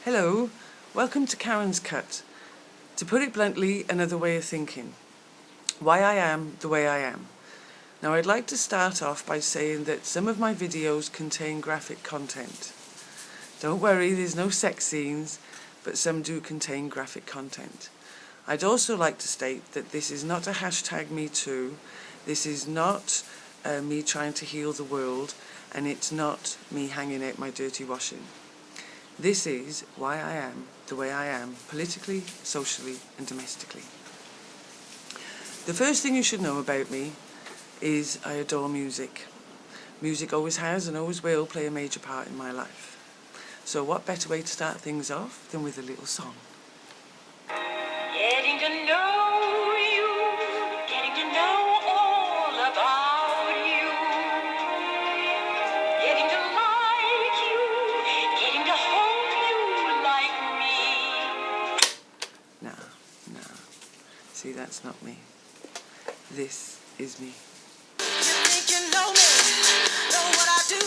Hello, welcome to Karen's Cut. To put it bluntly, another way of thinking. Why I am the way I am. Now I'd like to start off by saying that some of my videos contain graphic content. Don't worry, there's no sex scenes, but some do contain graphic content. I'd also like to state that this is not a hashtag Me Too, this is not me trying to heal the world, and it's not me hanging out my dirty washing. This is why I am the way I am, politically, socially and domestically. The first thing you should know about me is I adore music. Music always has and always will play a major part in my life. So what better way to start things off than with a little song? Getting to know you, getting to know all about you, getting to like you, getting to hope you like me. No. See, that's not me. This is me. You think you know me, know what I do,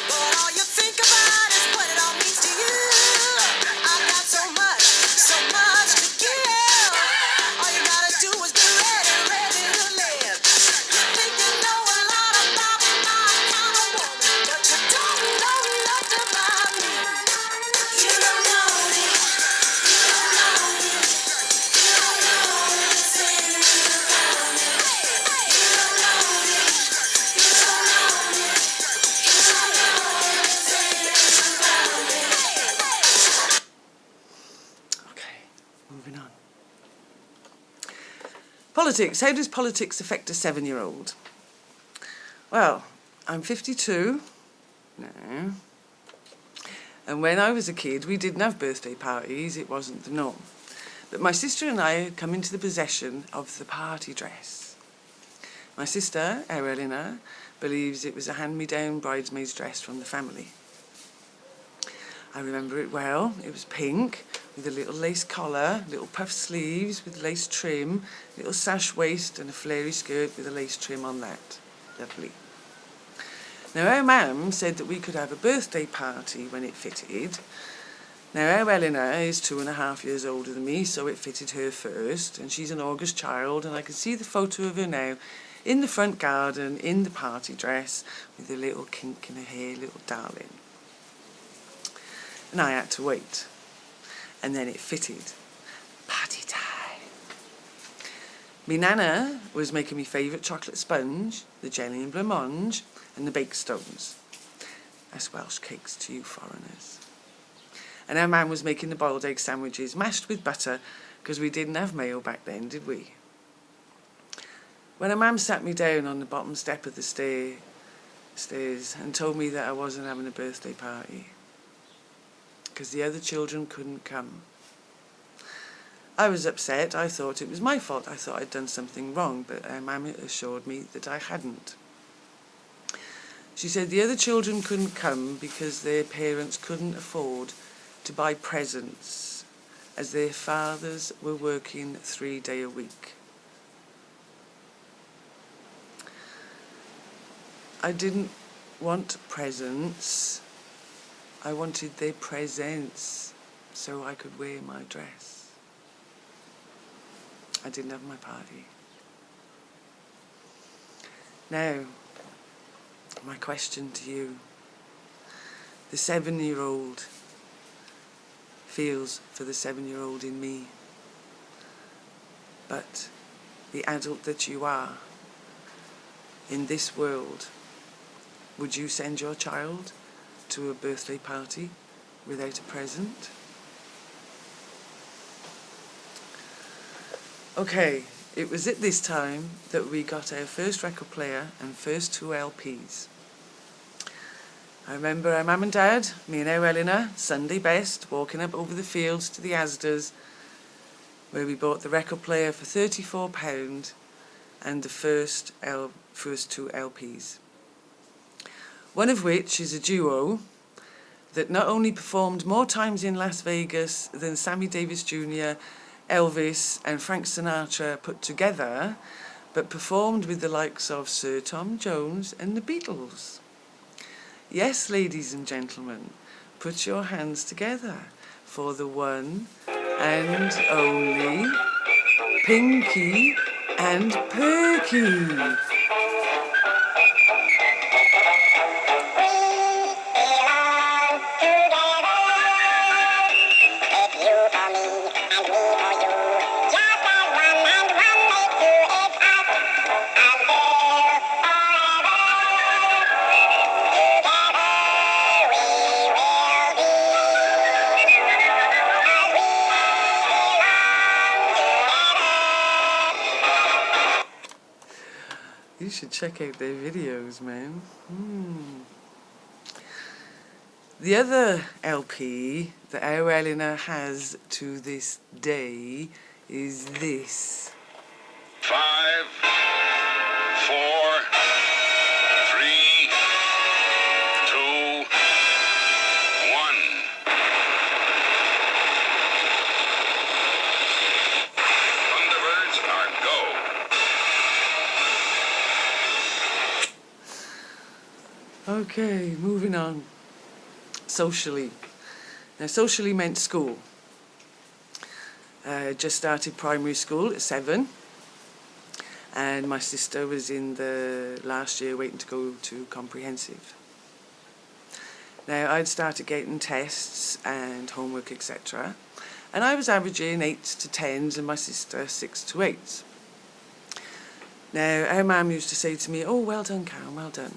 but all you think about is what it all means to you. I got so much to give. All you gotta do is be ready to live. You think you know a lot about my kind of woman, but you don't know much about me. You don't know me. You don't know me. You don't know anything about me. You don't know me. You don't know me. You don't know anything about me. Okay, moving on. Politics. How does politics affect a 7-year-old? Well, I'm 52 now, and when I was a kid we didn't have birthday parties, it wasn't the norm. But my sister and I had come into the possession of the party dress. My sister, Eleanor, believes it was a hand-me-down bridesmaid's dress from the family. I remember it well. It was pink, with a little lace collar, little puff sleeves with lace trim, little sash waist and a flary skirt with a lace trim on that. Lovely. Now our mum said that we could have a birthday party when it fitted. Now our Eleanor is 2.5 years older than me, so it fitted her first, and she's an August child, and I can see the photo of her now in the front garden in the party dress with a little kink in her hair, little darling. And I had to wait. And then it fitted. Party time. Me nana was making me favourite chocolate sponge, the jelly and blancmange, and the baked stones. That's Welsh cakes to you foreigners. And our man was making the boiled egg sandwiches, mashed with butter, because we didn't have mayo back then, did we? When our mum sat me down on the bottom step of the stairs and told me that I wasn't having a birthday party, because the other children couldn't come. I was upset. I thought it was my fault. I thought I'd done something wrong, but Mum assured me that I hadn't. She said the other children couldn't come because their parents couldn't afford to buy presents, as their fathers were working 3 days a week. I didn't want presents. I wanted their presents so I could wear my dress. I didn't have my party. Now, my question to you. The 7-year-old feels for the 7-year-old in me. But the adult that you are in this world, would you send your child to a birthday party without a present? Okay, it was at this time that we got our first record player and first 2 LPs. I remember our mum and dad, me and our Eleanor, Sunday best, walking up over the fields to the Asda's, where we bought the record player for £34 and the first 2 LPs. One of which is a duo that not only performed more times in Las Vegas than Sammy Davis Jr., Elvis and Frank Sinatra put together, but performed with the likes of Sir Tom Jones and the Beatles. Yes, ladies and gentlemen, put your hands together for the one and only Pinky and Perky. You should check out their videos, man. The other LP that our Eleanor has to this day is this. 5, 4, 3, 2, 1. Thunderbirds are go. Okay, moving on. Socially. Now, socially meant school. I just started primary school at 7, and my sister was in the last year waiting to go to comprehensive. Now, I'd started getting tests and homework, etc., and I was averaging 8s to 10s and my sister 6 to 8s. Now, our mum used to say to me, "Oh, well done, Karen, well done."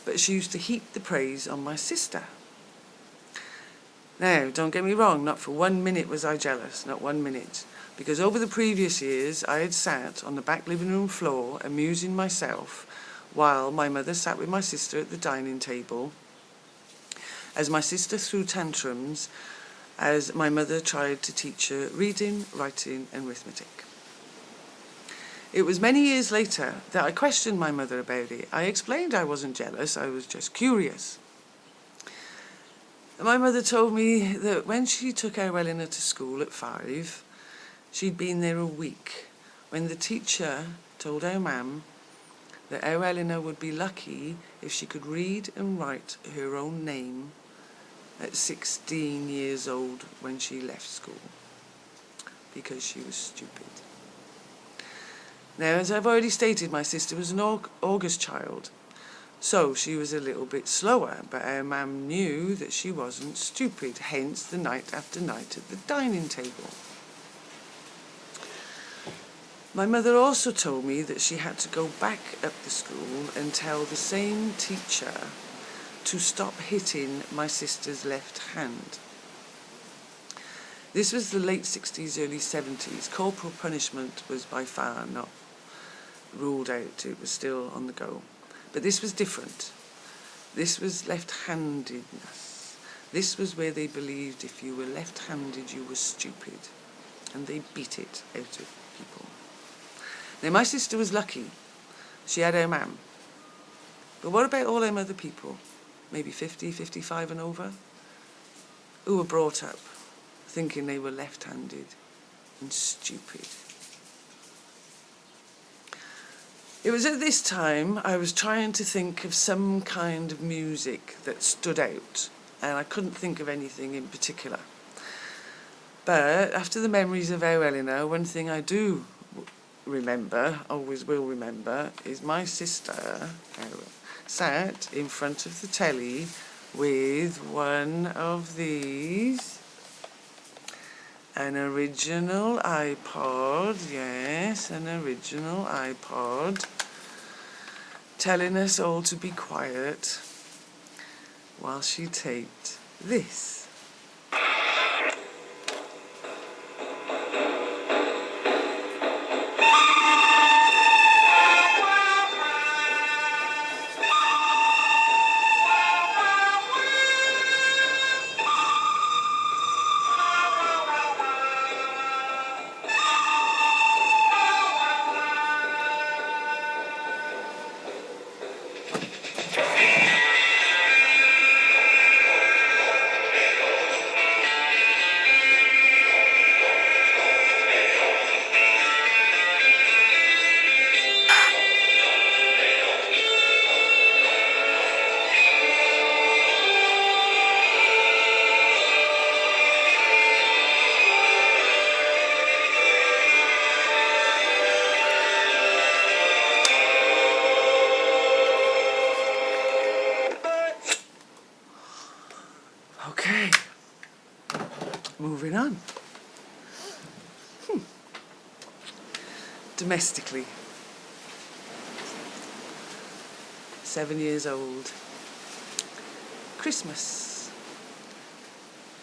But she used to heap the praise on my sister. Now, don't get me wrong, not for 1 minute was I jealous, not 1 minute. Because over the previous years, I had sat on the back living room floor amusing myself while my mother sat with my sister at the dining table, as my sister threw tantrums, as my mother tried to teach her reading, writing and arithmetic. It was many years later that I questioned my mother about it. I explained I wasn't jealous, I was just curious. My mother told me that when she took our Eleanor to school at 5, she'd been there a week, when the teacher told our mum that our Eleanor would be lucky if she could read and write her own name at 16 years old when she left school, because she was stupid. Now, as I've already stated, my sister was an August child, so she was a little bit slower, but our mum knew that she wasn't stupid, hence the night after night at the dining table. My mother also told me that she had to go back up the school and tell the same teacher to stop hitting my sister's left hand. This was the late 60s, early 70s. Corporal punishment was by far not ruled out. It was still on the go. But this was different. This was left-handedness. This was where they believed if you were left-handed, you were stupid. And they beat it out of people. Now, my sister was lucky. She had her mum. But what about all them other people, maybe 50, 55 and over, who were brought up thinking they were left-handed and stupid? It was at this time I was trying to think of some kind of music that stood out, and I couldn't think of anything in particular. But after the memories of our Eleanor, one thing I do remember, always will remember, is my sister sat in front of the telly with one of these, an original iPod, yes, an original iPod, telling us all to be quiet while she taped this. Okay, moving on. Domestically. 7 years old. Christmas.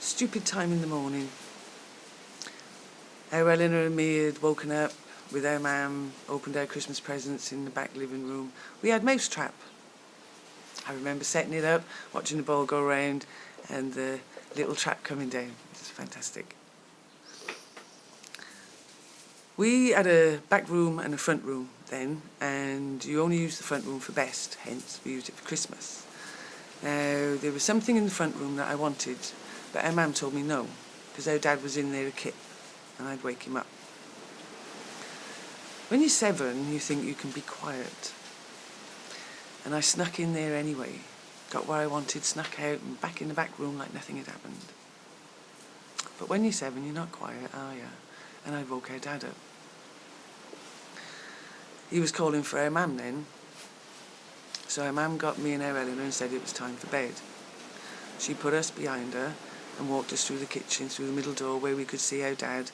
Stupid time in the morning. Our Eleanor and me had woken up with our mam, opened our Christmas presents in the back living room. We had mousetrap. I remember setting it up, watching the ball go round and the little trap coming down. It was fantastic. We had a back room and a front room then, and you only used the front room for best, hence we used it for Christmas. Now, there was something in the front room that I wanted, but our mam told me no, because our dad was in there a kip, and I'd wake him up. When you're 7, you think you can be quiet. And I snuck in there anyway, got what I wanted, snuck out and back in the back room like nothing had happened. But when you're 7, you're not quiet, are you? And I'd woke our dad up. He was calling for our mam then. So our mam got me and our Eleanor and said it was time for bed. She put us behind her and walked us through the kitchen, through the middle door where we could see our dad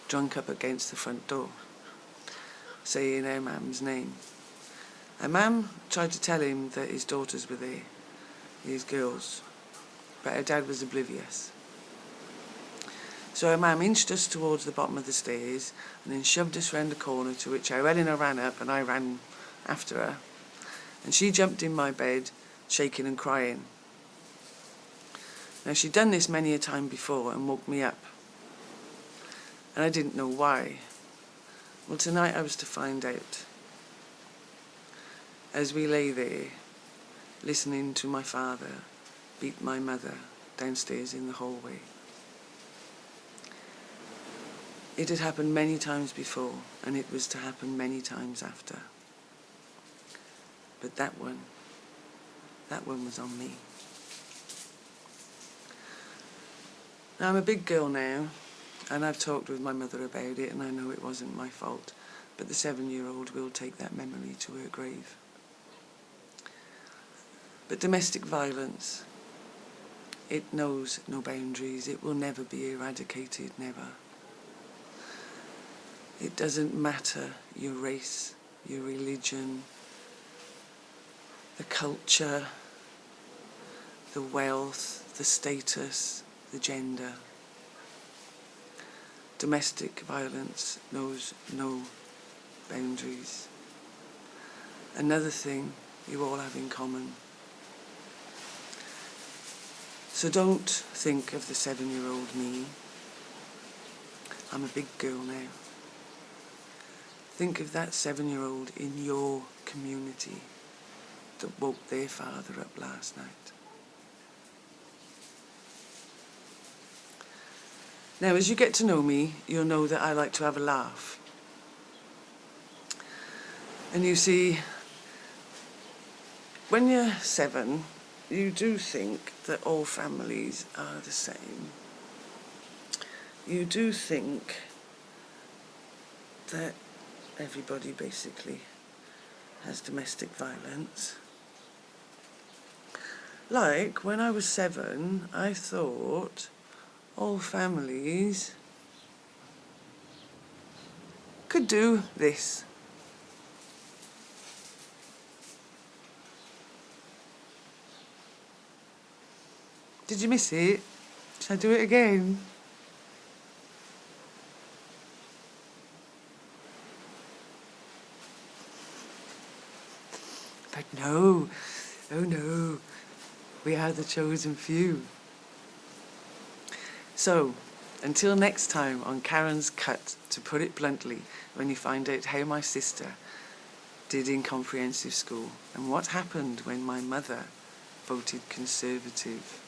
drunk up against the front door, saying our mam's name. Our mam tried to tell him that his daughters were there, his girls, but our dad was oblivious. So our mam inched us towards the bottom of the stairs and then shoved us round the corner, to which our Eleanor ran up and I ran after her. And she jumped in my bed, shaking and crying. Now, she'd done this many a time before and woke me up. And I didn't know why. Well, tonight I was to find out. As we lay there, listening to my father beat my mother downstairs in the hallway. It had happened many times before, and it was to happen many times after. But that one was on me. Now, I'm a big girl now, and I've talked with my mother about it, and I know it wasn't my fault, but the 7-year-old will take that memory to her grave. But domestic violence, it knows no boundaries. It will never be eradicated, never. It doesn't matter your race, your religion, the culture, the wealth, the status, the gender. Domestic violence knows no boundaries. Another thing you all have in common. So don't think of the 7-year-old me. I'm a big girl now. Think of that 7-year-old in your community that woke their father up last night. Now, as you get to know me, you'll know that I like to have a laugh. And you see, when you're 7, you do think that all families are the same. You do think that everybody basically has domestic violence. Like, when I was 7, I thought all families could do this. Did you miss it? Should I do it again? But no, oh no, we are the chosen few. So, until next time on Karen's Cut, to put it bluntly, when you find out how my sister did in comprehensive school and what happened when my mother voted Conservative.